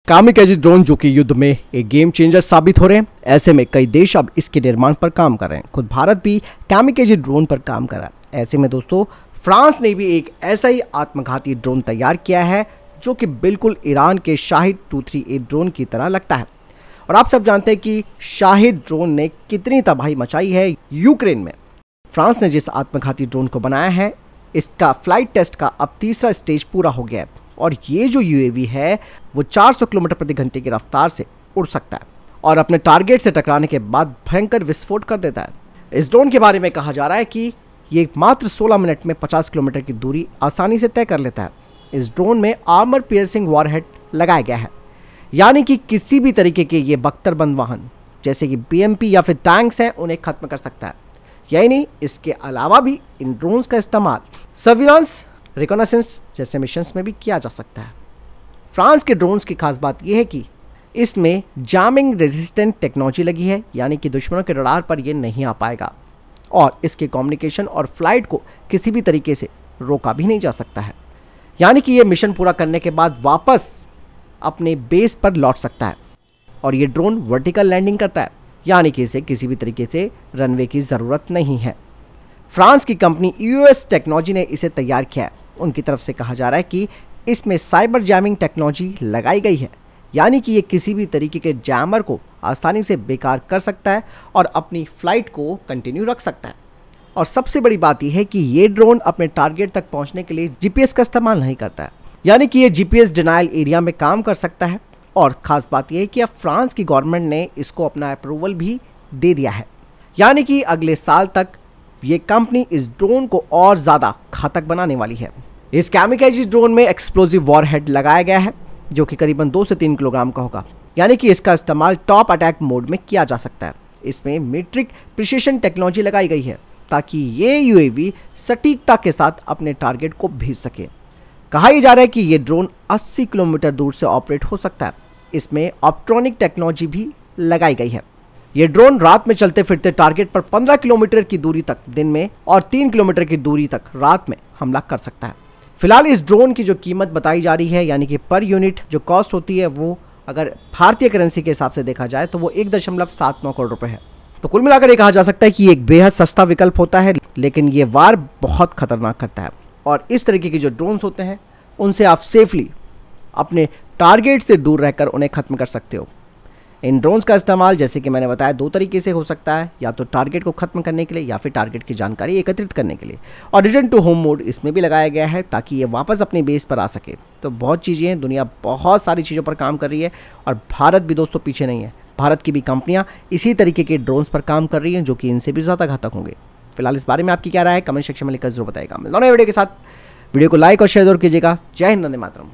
कामिकाज़े drone जो कि युद्ध में एक गेम चेंजर साबित हो रहे हैं। ऐसे में कई देश अब इसके निर्माण पर काम कर रहे हैं। खुद भारत भी कामिकाज़े ड्रोन पर काम कर रहा है। ऐसे में दोस्तों फ्रांस ने भी एक ऐसा ही आत्मघाती ड्रोन तैयार किया है जो कि बिल्कुल ईरान के शाहिद 238 ड्रोन की तरह लगता है। और आप सब जानते हैं कि शाहिद ड्रोन ने कितनी तबाही मचाई है यूक्रेन में। फ्रांस ने जिस आत्मघाती ड्रोन को बनाया है, इसका फ्लाइट टेस्ट का अब तीसरा स्टेज पूरा हो गया है और ये जो यूएवी है वो 400 किलोमीटर प्रति घंटे की रफ्तार से उड़ सकता है और अपने टारगेट से टकराने के बाद भयंकर विस्फोट कर देता है। इस ड्रोन के बारे में कहा जा रहा है कि ये मात्र 16 मिनट में 50 किलोमीटर की दूरी आसानी से तय कर लेता है। इस ड्रोन में आर्मर पियर्सिंग वॉरहेड लगाया गया है, यानी कि किसी भी तरीके के ये बख्तरबंद वाहन जैसे कि बीएमपी या फिर टैंक्स हैं उन्हें खत्म कर सकता है। यही नहीं, इसके अलावा भी इन ड्रोन्स का इस्तेमाल सर्विलांस, रिकॉनेसेंस जैसे मिशंस में भी किया जा सकता है। फ्रांस के ड्रोन्स की खास बात यह है कि इसमें जामिंग रेजिस्टेंट टेक्नोलॉजी लगी है, यानी कि दुश्मनों के रडार पर यह नहीं आ पाएगा और इसके कम्युनिकेशन और फ्लाइट को किसी भी तरीके से रोका भी नहीं जा सकता है, यानी कि यह मिशन पूरा करने के बाद वापस अपने बेस पर लौट सकता है। और ये ड्रोन वर्टिकल लैंडिंग करता है, यानी कि इसे किसी भी तरीके से रनवे की ज़रूरत नहीं है। फ्रांस की कंपनी यूएस टेक्नोलॉजी ने इसे तैयार किया है। उनकी तरफ से कहा जा रहा है कि इसमें साइबर जैमिंग टेक्नोलॉजी लगाई गई है, यानी कि ये किसी भी तरीके के जैमर को आसानी से बेकार कर सकता है और अपनी फ्लाइट को कंटिन्यू रख सकता है। और सबसे बड़ी बात यह है कि ये ड्रोन अपने टारगेट तक पहुंचने के लिए जीपीएस का इस्तेमाल नहीं करता है, यानी कि ये जीपीएस डिनाइल एरिया में काम कर सकता है। और ख़ास बात यह है कि अब फ्रांस की गवर्नमेंट ने इसको अपना अप्रूवल भी दे दिया है, यानी कि अगले साल तक ये कंपनी इस ड्रोन को और ज़्यादा घातक बनाने वाली है। इस कामिकाज़े ड्रोन में एक्सप्लोजिव वॉरहेड लगाया गया है जो कि करीबन 2 से 3 किलोग्राम का होगा, यानी कि इसका इस्तेमाल टॉप अटैक मोड में किया जा सकता है। इसमें मीट्रिक प्रिसिशन टेक्नोलॉजी लगाई गई है ताकि ये यूएवी सटीकता के साथ अपने टारगेट को भेज सके। कहा यह जा रहा है कि ये ड्रोन 80 किलोमीटर दूर से ऑपरेट हो सकता है। इसमें ऑप्ट्रॉनिक टेक्नोलॉजी भी लगाई गई है। ये ड्रोन रात में चलते फिरते टारगेट पर 15 किलोमीटर की दूरी तक दिन में और 3 किलोमीटर की दूरी तक रात में हमला कर सकता है। फिलहाल इस ड्रोन की जो कीमत बताई जा रही है, यानी कि पर यूनिट जो कॉस्ट होती है, वो अगर भारतीय करेंसी के हिसाब से देखा जाए तो वो 1.79 करोड़ रुपए है। तो कुल मिलाकर ये कहा जा सकता है कि ये एक बेहद सस्ता विकल्प होता है, लेकिन ये वार बहुत खतरनाक करता है। और इस तरीके के जो ड्रोन्स होते हैं उनसे आप सेफली अपने टारगेट से दूर रहकर उन्हें खत्म कर सकते हो। इन ड्रोन्स का इस्तेमाल जैसे कि मैंने बताया 2 तरीके से हो सकता है, या तो टारगेट को खत्म करने के लिए या फिर टारगेट की जानकारी एकत्रित करने के लिए। और रिटर्न टू होम मोड इसमें भी लगाया गया है ताकि ये वापस अपने बेस पर आ सके। तो बहुत चीज़ें हैं, दुनिया बहुत सारी चीज़ों पर काम कर रही है और भारत भी दोस्तों पीछे नहीं है। भारत की भी कंपनियाँ इसी तरीके के ड्रोन्स पर काम कर रही हैं जो कि इनसे भी ज़्यादा घातक होंगे। फिलहाल इस बारे में आपकी क्या राय है, कमेंट सेक्शन में लिखकर जरूर बताएगा। मिलता हूं नए वीडियो के साथ। वीडियो को लाइक और शेयर जरूर कीजिएगा। जय हिंद, वंदे मातरम।